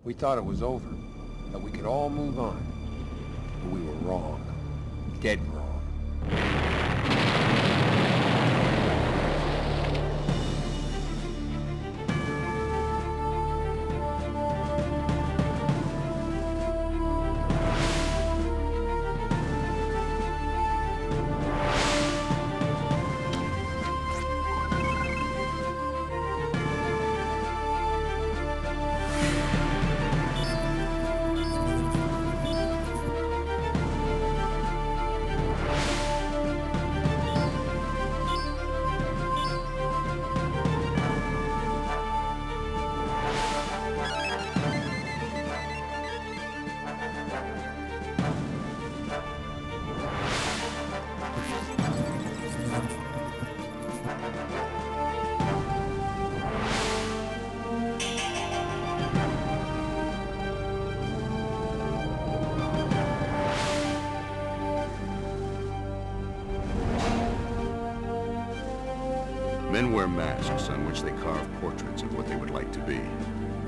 We thought it was over, that we could all move on. But we were wrong. Dead wrong. Men wear masks on which they carve portraits of what they would like to be,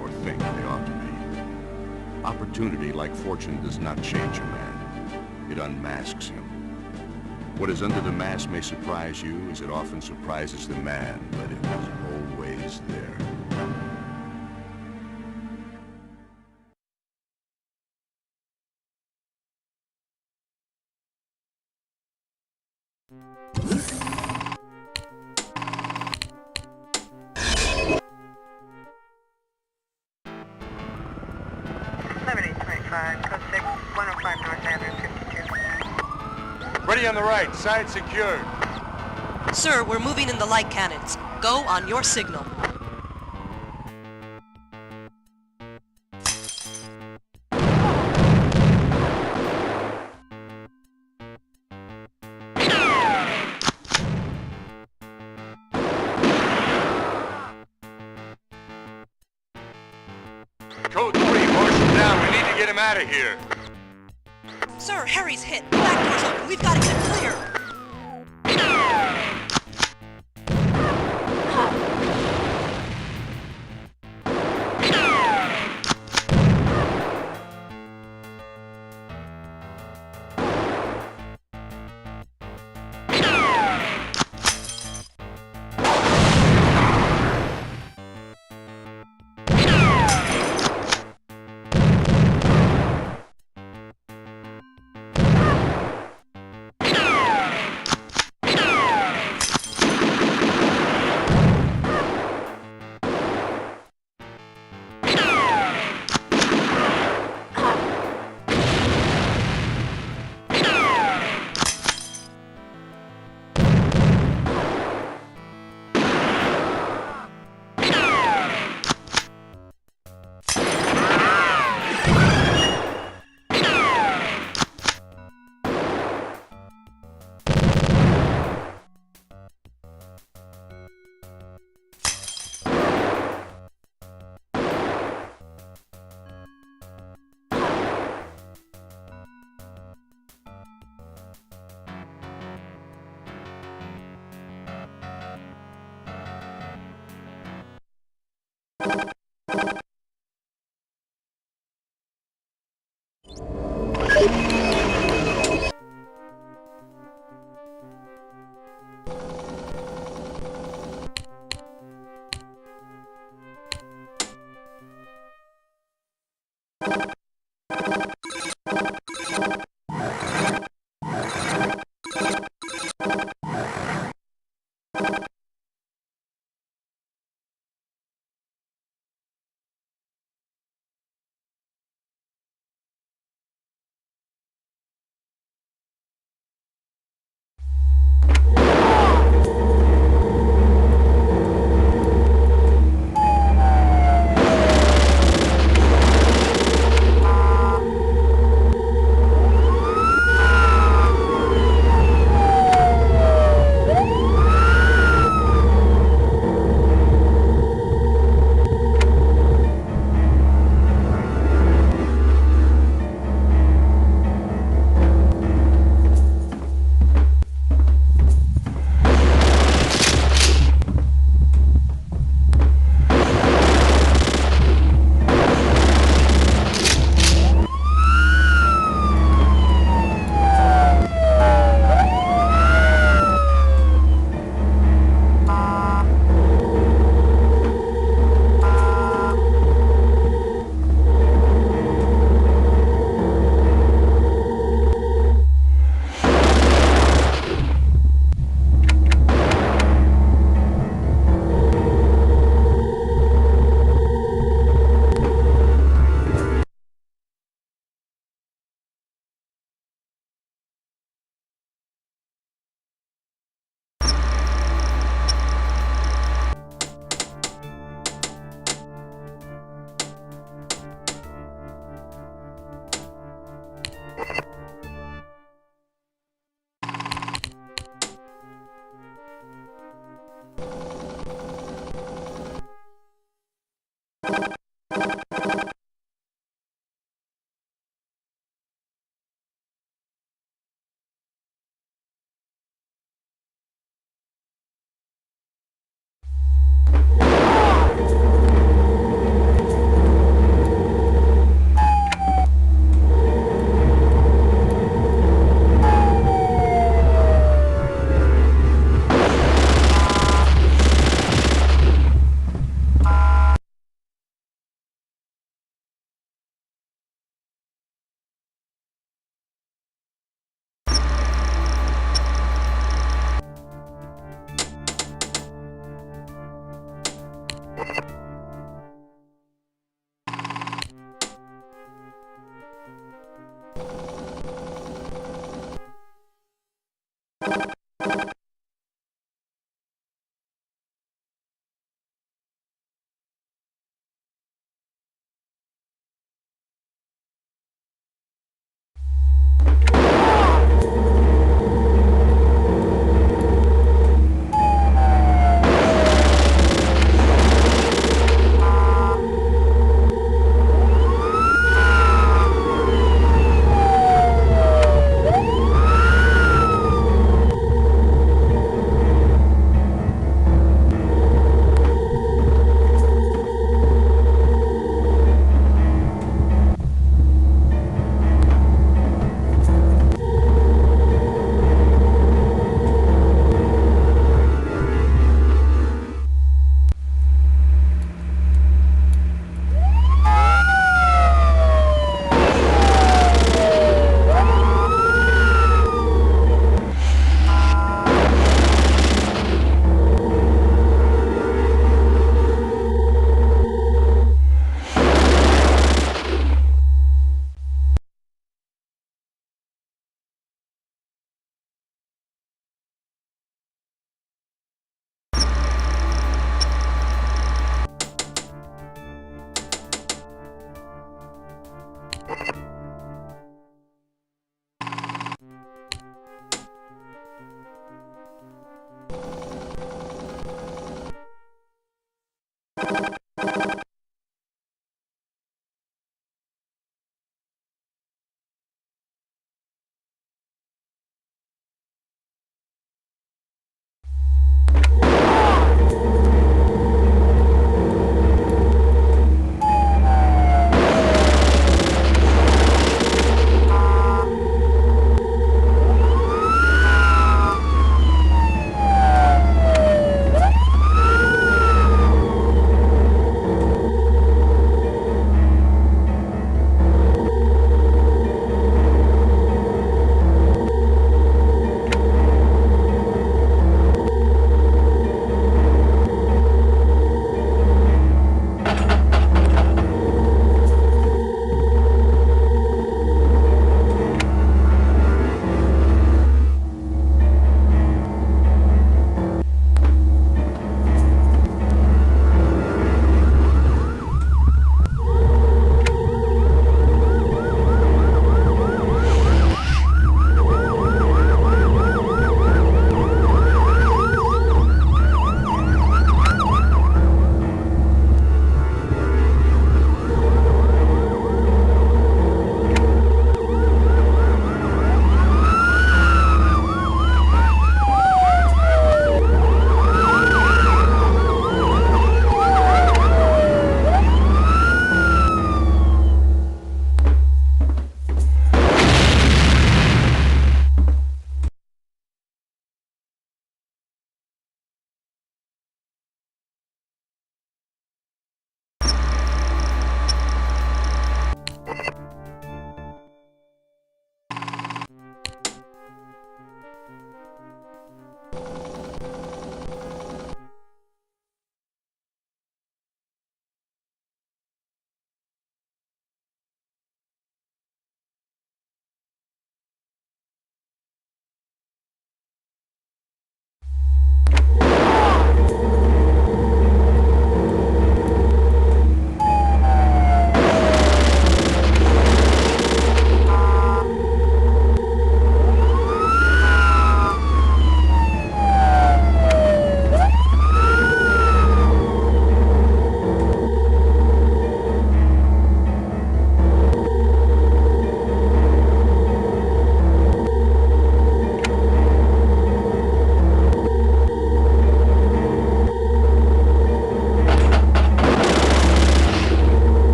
or think they ought to be. Opportunity, like fortune, does not change a man. It unmasks him. What is under the mask may surprise you, as it often surprises the man, but it was always there. Ready on the right, side secured. Sir, we're moving in the light cannons. Go on your signal. Code 3, Marshal down. We need to get him out of here. Sir, Harry's hit. Back door's open. We've got to get clear.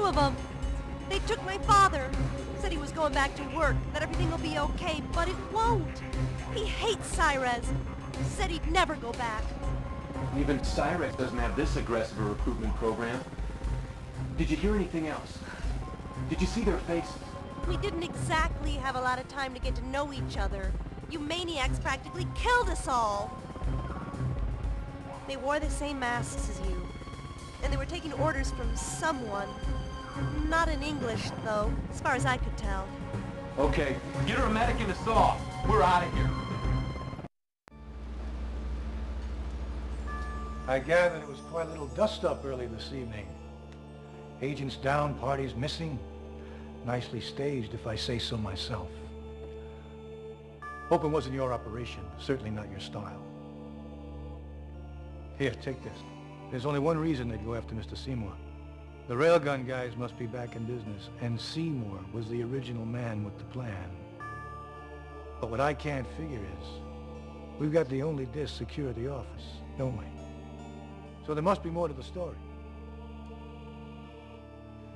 of them. They took my father. Said he was going back to work, that everything will be okay, but it won't. He hates Cyrez. Said he'd never go back. Even Cyrez doesn't have this aggressive a recruitment program. Did you hear anything else? Did you see their faces? We didn't exactly have a lot of time to get to know each other. You maniacs practically killed us all. They wore the same masks as you. And they were taking orders from someone. Not in English, though, as far as I could tell. Okay, get her a medic and a saw. We're out of here. I gather there was quite a little dust-up early this evening. Agents down, parties missing. Nicely staged, if I say so myself. Hope it wasn't your operation. Certainly not your style. Here, take this. There's only one reason they'd go after Mr. Seymour. The Railgun guys must be back in business, and Seymour was the original man with the plan. But what I can't figure is, we've got the only disc secure at the office, don't we? So there must be more to the story.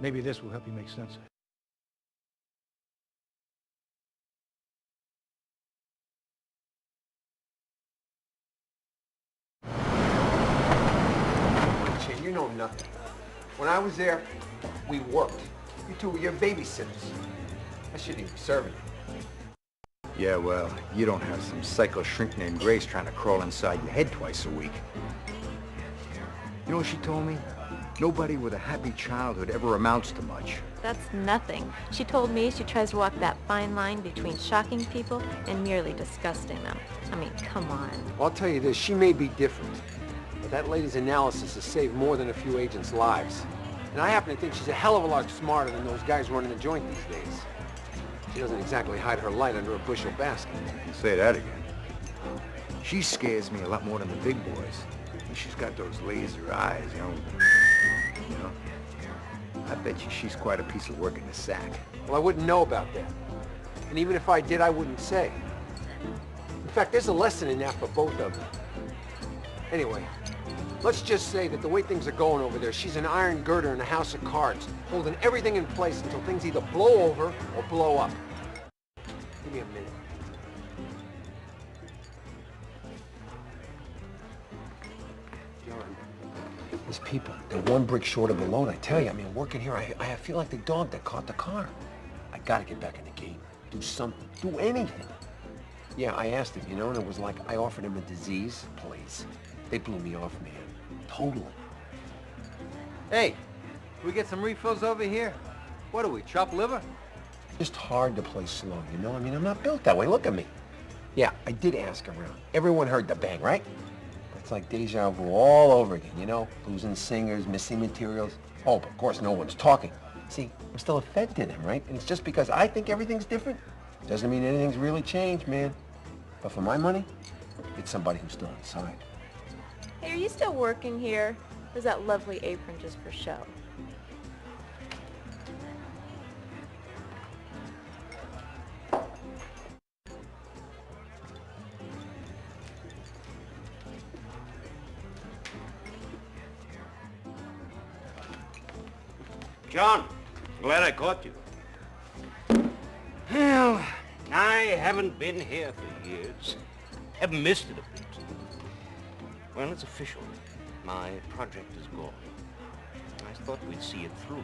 Maybe this will help you make sense of it. You know nothing. When I was there, we worked. You two were your babysitters. I shouldn't even be serving you. Yeah, well, you don't have some psycho shrink named Grace trying to crawl inside your head twice a week. You know what she told me? Nobody with a happy childhood ever amounts to much. That's nothing. She told me she tries to walk that fine line between shocking people and merely disgusting them. I mean, come on. Well, I'll tell you this, she may be different. But that lady's analysis has saved more than a few agents' lives. And I happen to think she's a hell of a lot smarter than those guys running the joint these days. She doesn't exactly hide her light under a bushel basket. You say that again. She scares me a lot more than the big boys. And she's got those laser eyes, you know. I bet you she's quite a piece of work in the sack. Well, I wouldn't know about that. And even if I did, I wouldn't say. In fact, there's a lesson in that for both of them. Anyway, let's just say that the way things are going over there, she's an iron girder in a house of cards, holding everything in place until things either blow over or blow up. Give me a minute. John, these people, they're one brick short of the load, I tell you. I mean, working here, I feel like the dog that caught the car. I gotta get back in the game. Do something. Do anything. Yeah, I asked him, you know, and it was like I offered him a disease. Please. They blew me off, man. Totally. Hey, can we get some refills over here? What are we, chopped liver? Just hard to play slow, you know? I mean, I'm not built that way. Look at me. Yeah, I did ask around. Everyone heard the bang, right? It's like deja vu all over again, you know? Losing singers, missing materials. Oh, but of course no one's talking. See, I'm still a fed to them, right? And it's just because I think everything's different. Doesn't mean anything's really changed, man. But for my money, it's somebody who's still inside. Hey, are you still working here? Or is that lovely apron just for show? John, glad I caught you. Well, I haven't been here for years. Haven't missed it a bit. Well, it's official. My project is gone. I thought we'd see it through.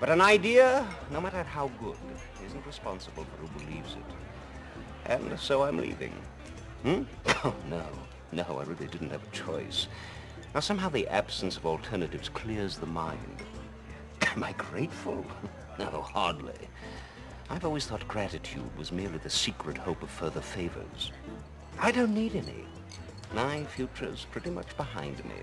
But an idea, no matter how good, isn't responsible for who believes it. And so I'm leaving. Oh, no, I really didn't have a choice. Now, somehow the absence of alternatives clears the mind. Am I grateful? No, hardly. I've always thought gratitude was merely the secret hope of further favors. I don't need any. My future's pretty much behind me.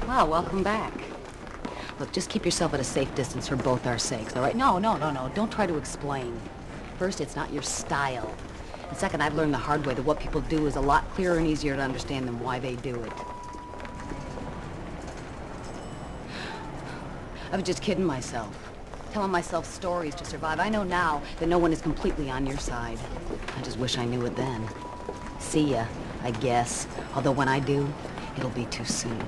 Wow, welcome back. Look, just keep yourself at a safe distance for both our sakes, all right? No, don't try to explain. First, it's not your style. And second, I've learned the hard way that what people do is a lot clearer and easier to understand than why they do it. I was just kidding myself. Telling myself stories to survive. I know now that no one is completely on your side. I just wish I knew it then. See ya, I guess. Although when I do, it'll be too soon.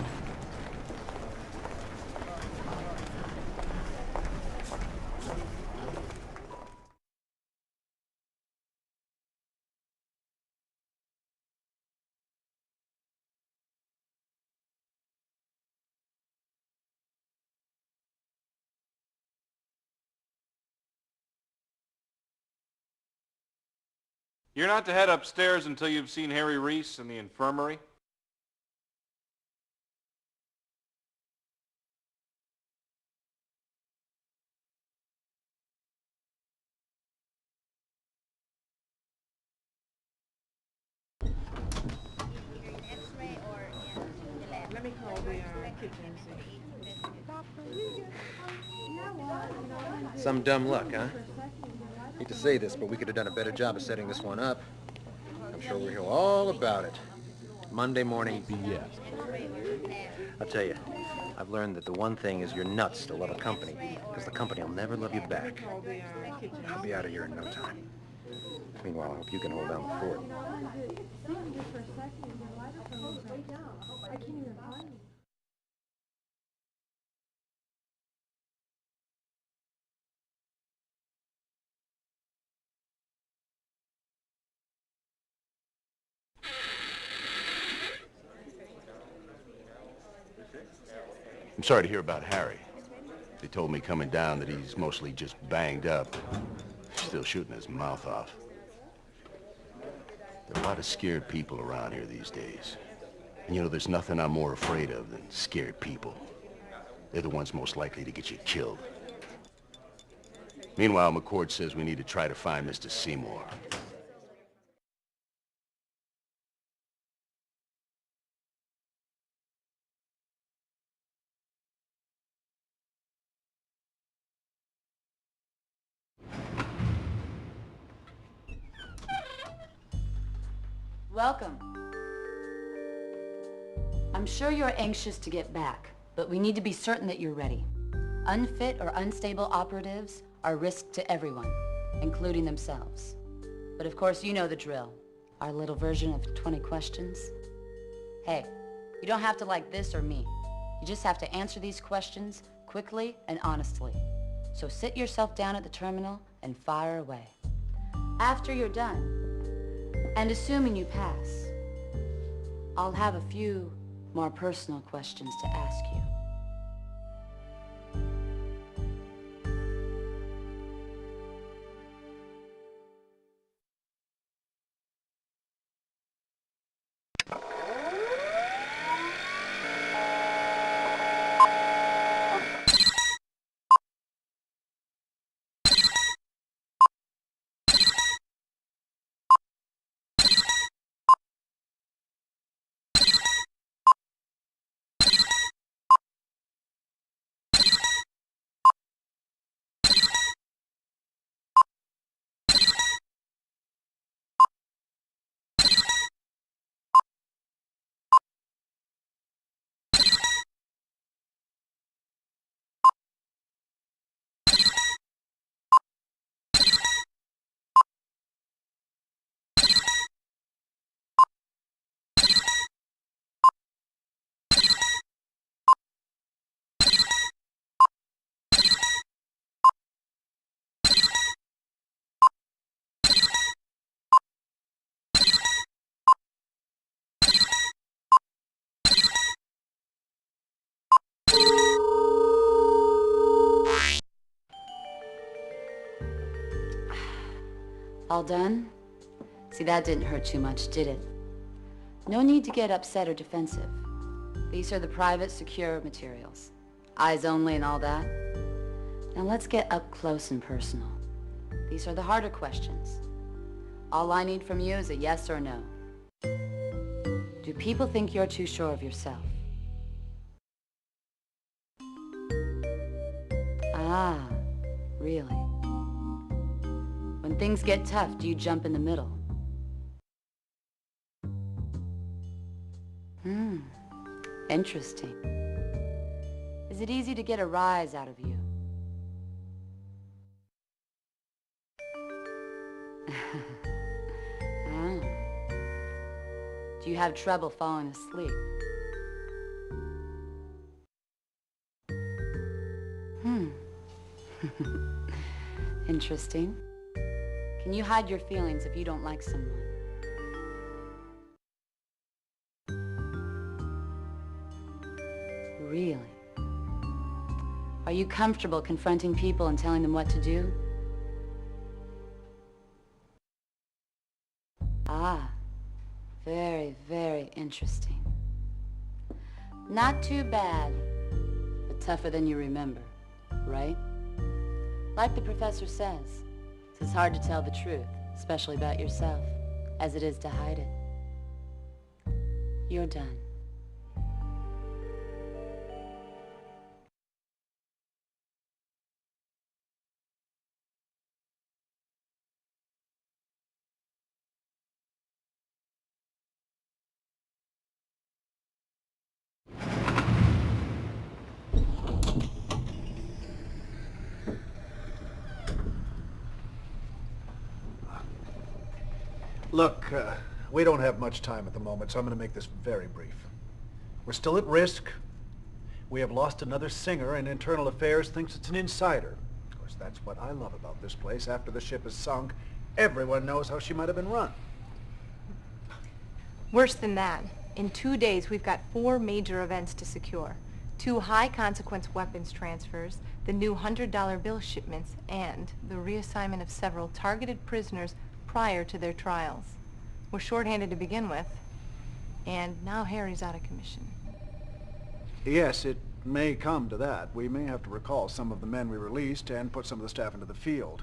You're not to head upstairs until you've seen Harry Reese in the infirmary. Let me call the kitchen and see. Some dumb luck, huh? Hate to say this, but we could have done a better job of setting this one up. I'm sure we'll hear all about it. Monday morning BS. I'll tell you, I've learned that the one thing is you're nuts to love a company, because the company will never love you back. I'll be out of here in no time. Meanwhile, I hope you can hold down the fort. I'm sorry to hear about Harry. They told me coming down that he's mostly just banged up. Still shooting his mouth off. There are a lot of scared people around here these days. And you know, there's nothing I'm more afraid of than scared people. They're the ones most likely to get you killed. Meanwhile, McCord says we need to try to find Mr. Seymour. Welcome. I'm sure you're anxious to get back, but we need to be certain that you're ready. Unfit or unstable operatives are a risk to everyone, including themselves. But of course, you know the drill. Our little version of 20 questions. Hey, you don't have to like this or me. You just have to answer these questions quickly and honestly. So sit yourself down at the terminal and fire away. After you're done, and assuming you pass, I'll have a few more personal questions to ask you. All done? See, that didn't hurt too much, did it? No need to get upset or defensive. These are the private, secure materials. Eyes only and all that. Now let's get up close and personal. These are the harder questions. All I need from you is a yes or no. Do people think you're too sure of yourself? Ah, really? When things get tough, do you jump in the middle? Interesting. Is it easy to get a rise out of you? Do you have trouble falling asleep? Interesting. Can you hide your feelings if you don't like someone? Really? Are you comfortable confronting people and telling them what to do? Ah, very, very interesting. Not too bad, but tougher than you remember, right? Like the professor says, it's as hard to tell the truth, especially about yourself, as it is to hide it. You're done. Look, we don't have much time at the moment, so I'm going to make this very brief. We're still at risk. We have lost another singer, and Internal Affairs thinks it's an insider. Of course, that's what I love about this place. After the ship is sunk, everyone knows how she might have been run. Worse than that. In 2 days, we've got 4 major events to secure. 2 high-consequence weapons transfers, the new $100 bill shipments, and the reassignment of several targeted prisoners prior to their trials. We're shorthanded to begin with, and now Harry's out of commission. Yes, it may come to that. We may have to recall some of the men we released and put some of the staff into the field.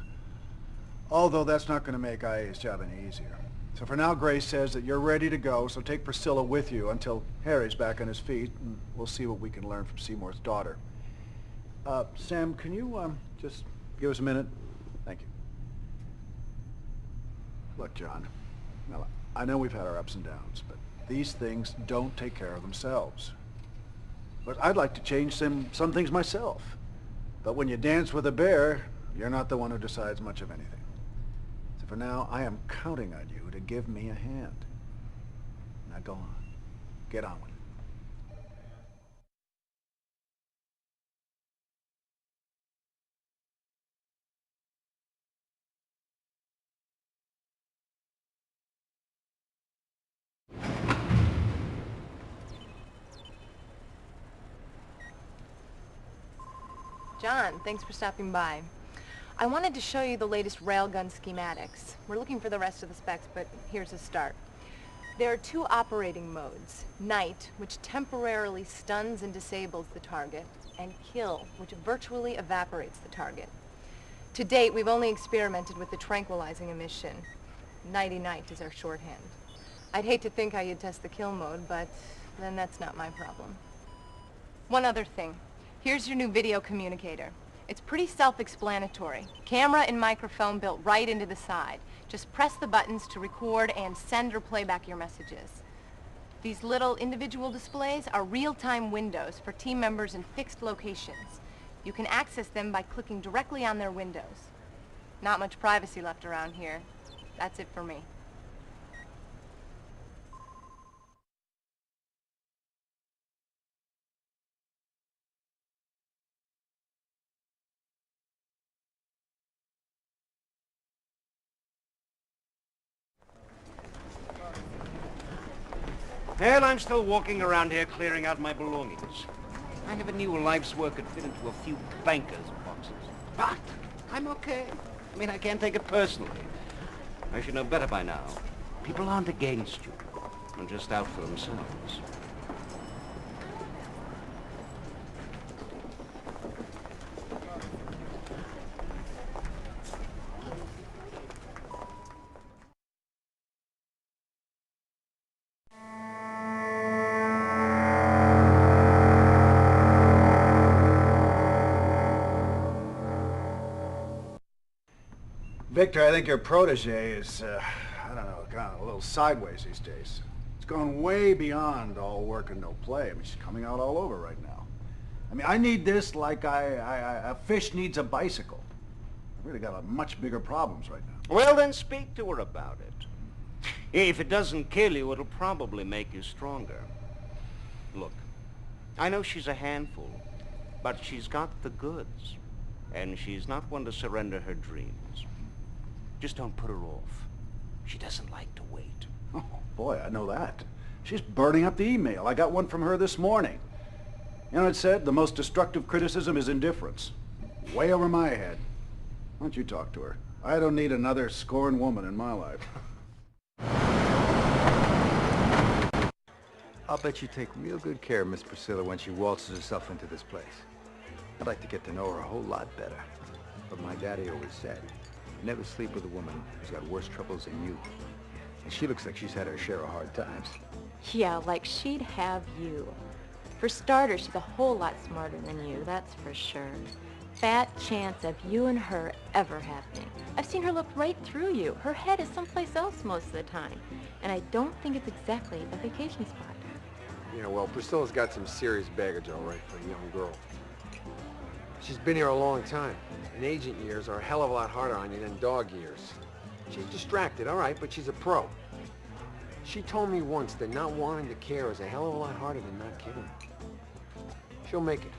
Although that's not going to make IA's job any easier. So for now, Grace says that you're ready to go, so take Priscilla with you until Harry's back on his feet, and we'll see what we can learn from Seymour's daughter. Sam, can you just give us a minute? Thank you. Look, John, now, I know we've had our ups and downs, but these things don't take care of themselves. But I'd like to change some things myself. But when you dance with a bear, you're not the one who decides much of anything. So for now, I am counting on you to give me a hand. Now go on. Get on with it. John, thanks for stopping by. I wanted to show you the latest Railgun schematics. We're looking for the rest of the specs, but here's a start. There are 2 operating modes. Night, which temporarily stuns and disables the target, and Kill, which virtually evaporates the target. To date, we've only experimented with the tranquilizing emission. Nighty-night is our shorthand. I'd hate to think how you'd test the Kill mode, but then that's not my problem. One other thing. Here's your new video communicator. It's pretty self-explanatory. Camera and microphone built right into the side. Just press the buttons to record and send or play back your messages. These little individual displays are real-time windows for team members in fixed locations. You can access them by clicking directly on their windows. Not much privacy left around here. That's it for me. Well, I'm still walking around here clearing out my belongings. I have a new life's work could fit into a few bankers' boxes. But I'm okay. I mean, I can't take it personally. I should know better by now. People aren't against you. They're just out for themselves. Victor, I think your protege is, I don't know, kind of a little sideways these days. It's gone way beyond all work and no play. I mean, she's coming out all over right now. I mean, I need this like a fish needs a bicycle. I've really got much bigger problems right now. Well, then speak to her about it. If it doesn't kill you, it'll probably make you stronger. Look, I know she's a handful, but she's got the goods, and she's not one to surrender her dreams. Just don't put her off. She doesn't like to wait. Oh, boy, I know that. She's burning up the email. I got one from her this morning. You know, it said the most destructive criticism is indifference. Way over my head. Why don't you talk to her? I don't need another scorned woman in my life. I'll bet you take real good care of Miss Priscilla when she waltzes herself into this place. I'd like to get to know her a whole lot better. But my daddy always said, never sleep with a woman who's got worse troubles than you. And she looks like she's had her share of hard times. Yeah, like she'd have you. For starters, she's a whole lot smarter than you, that's for sure. Fat chance of you and her ever happening. I've seen her look right through you. Her head is someplace else most of the time. And I don't think it's exactly a vacation spot. Yeah, well, Priscilla's got some serious baggage, all right, for a young girl. She's been here a long time, and agent years are a hell of a lot harder on you than dog years. She's distracted, all right, but she's a pro. She told me once that not wanting to care is a hell of a lot harder than not caring. She'll make it.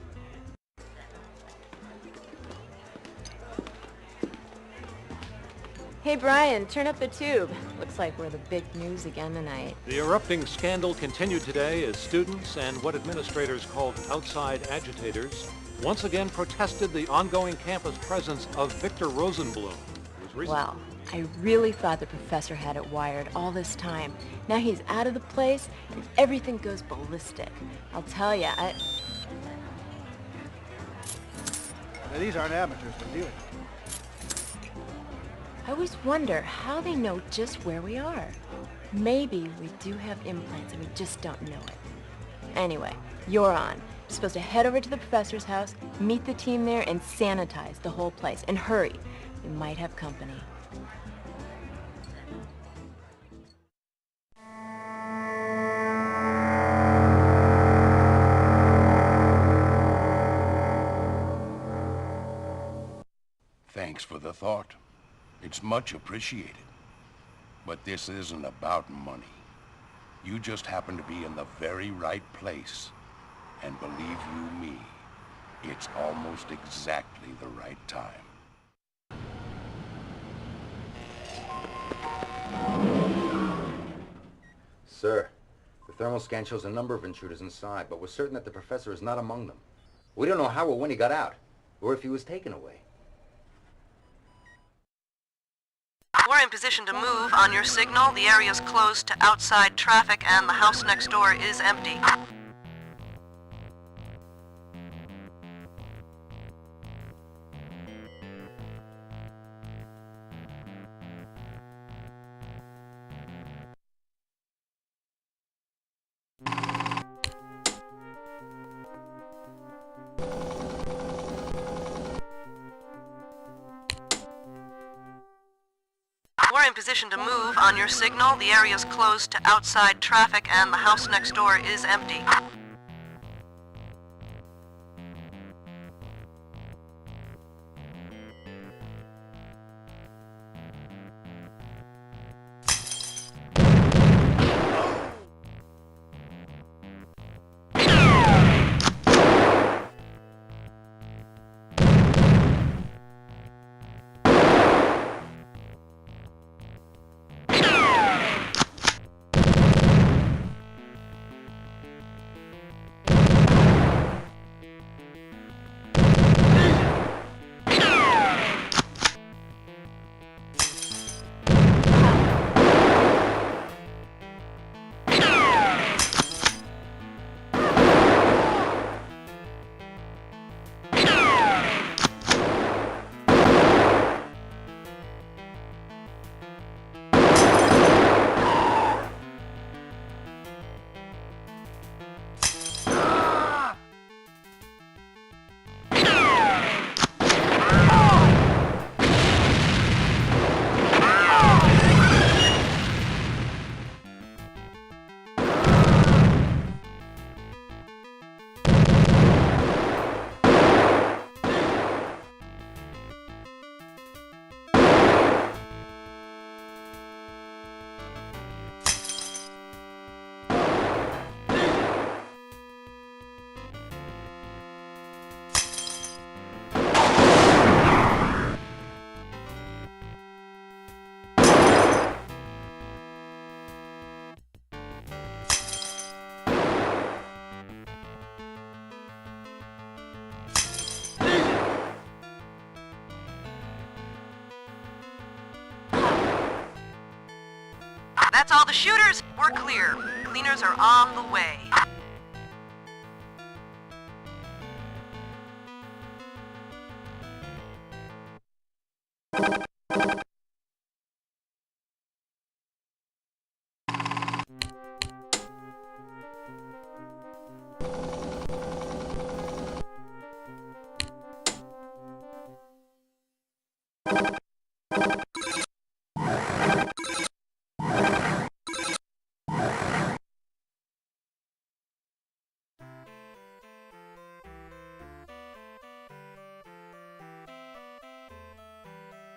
Hey, Brian, turn up the tube. Looks like we're the big news again tonight. The erupting scandal continued today as students and what administrators called outside agitators once again protested the ongoing campus presence of Victor Rosenblum. Well, I really thought the professor had it wired all this time. Now he's out of the place and everything goes ballistic. I'll tell you, Now, these aren't amateurs we're dealing with. I always wonder how they know just where we are. Maybe we do have implants and we just don't know it. Anyway, you're on. You're supposed to head over to the professor's house, meet the team there, and sanitize the whole place. And hurry. We might have company. Thanks for the thought. It's much appreciated. But this isn't about money. You just happen to be in the very right place. And believe you me, it's almost exactly the right time. Sir, the thermal scan shows a number of intruders inside, but we're certain that the professor is not among them. We don't know how or when he got out, or if he was taken away. We're in position to move on your signal. The area's closed to outside traffic and the house next door is empty. We're in position to move on your signal. The area's closed to outside traffic and the house next door is empty. That's all the shooters. We're clear. Cleaners are on the way.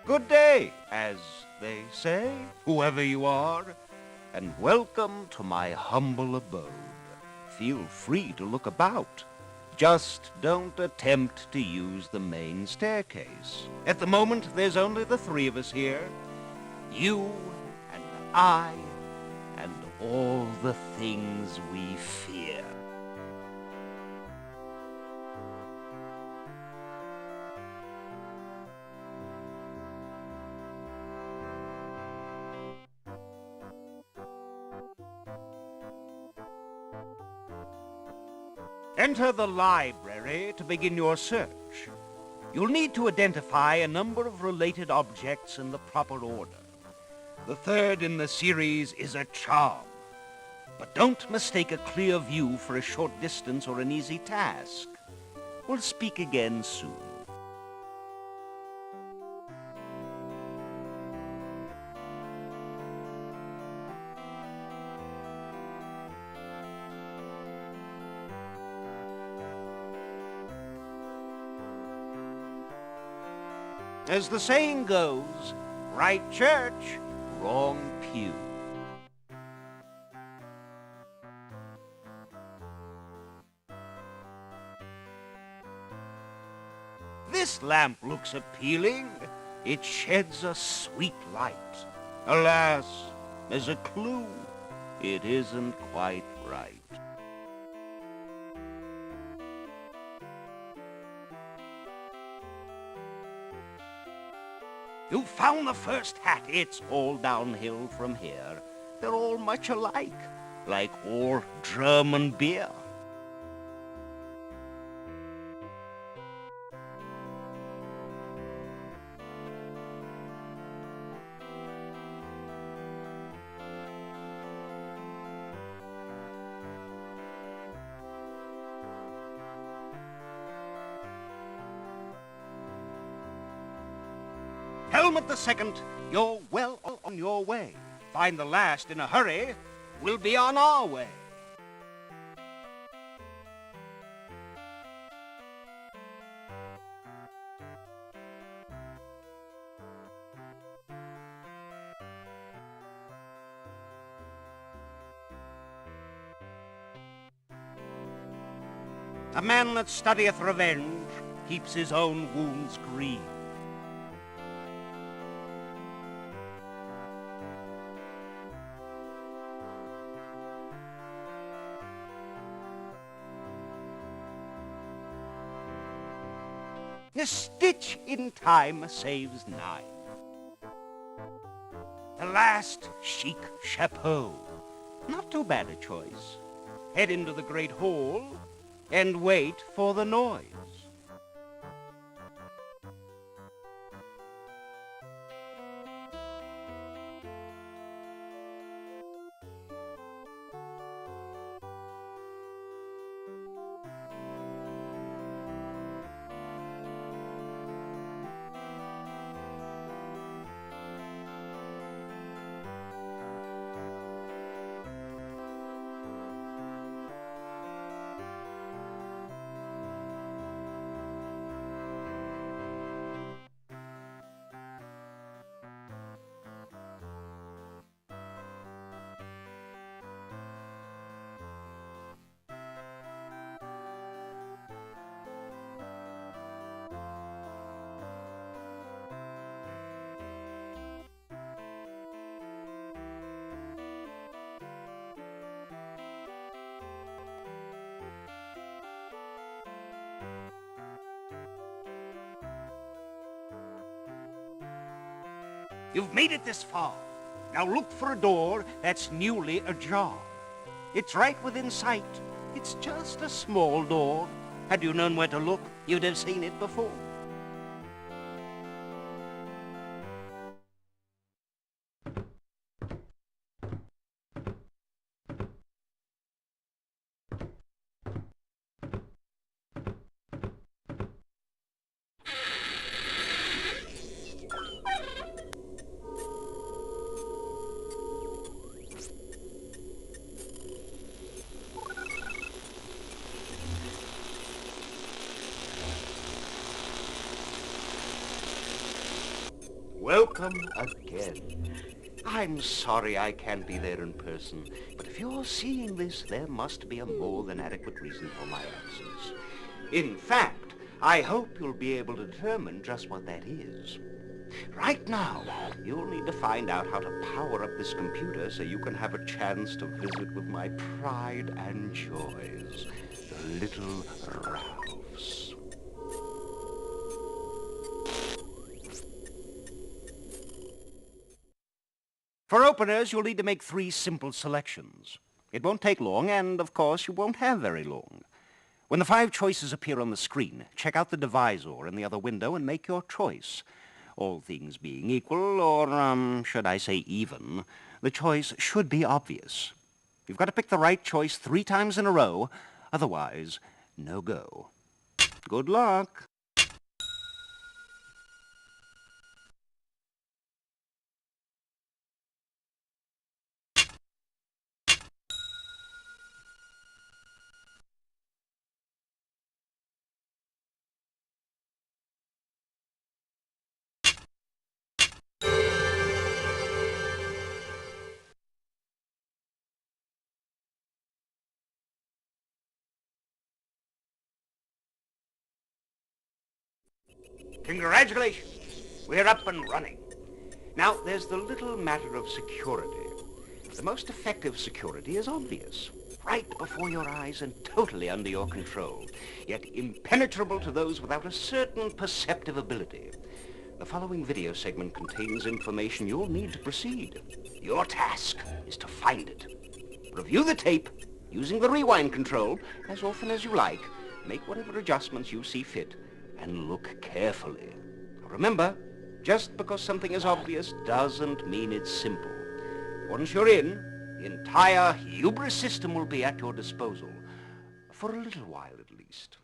Good day, as they say, whoever you are, and welcome to my humble abode. Feel free to look about. Just don't attempt to use the main staircase. At the moment, there's only the three of us here. You and I and all the things we fear. Enter the library to begin your search. You'll need to identify a number of related objects in the proper order. The third in the series is a charm. But don't mistake a clear view for a short distance or an easy task. We'll speak again soon. As the saying goes, right church, wrong pew. This lamp looks appealing. It sheds a sweet light. Alas, as a clue, it isn't quite right. You found the first hat. It's all downhill from here. They're all much alike, like all German beer. Helmet the second, you're well on your way. Find the last in a hurry, we'll be on our way. A man that studieth revenge keeps his own wounds green. A stitch in time saves 9. The last chic chapeau. Not too bad a choice. Head into the great hall and wait for the noise. You've made it this far. Now look for a door that's newly ajar. It's right within sight. It's just a small door. Had you known where to look, you'd have seen it before. Welcome again. I'm sorry I can't be there in person, but if you're seeing this, there must be a more than adequate reason for my absence. In fact, I hope you'll be able to determine just what that is. Right now, you'll need to find out how to power up this computer so you can have a chance to visit with my pride and joys, the little Ralphs. For openers, you'll need to make 3 simple selections. It won't take long, and of course, you won't have very long. When the 5 choices appear on the screen, check out the divisor in the other window and make your choice. All things being equal, or, should I say even, the choice should be obvious. You've got to pick the right choice 3 times in a row, otherwise, no go. Good luck. Congratulations. We're up and running. Now, there's the little matter of security. The most effective security is obvious. Right before your eyes and totally under your control, yet impenetrable to those without a certain perceptive ability. The following video segment contains information you'll need to proceed. Your task is to find it. Review the tape using the rewind control as often as you like. Make whatever adjustments you see fit, and look carefully. Remember, just because something is obvious doesn't mean it's simple. Once you're in, the entire hubris system will be at your disposal, for a little while at least.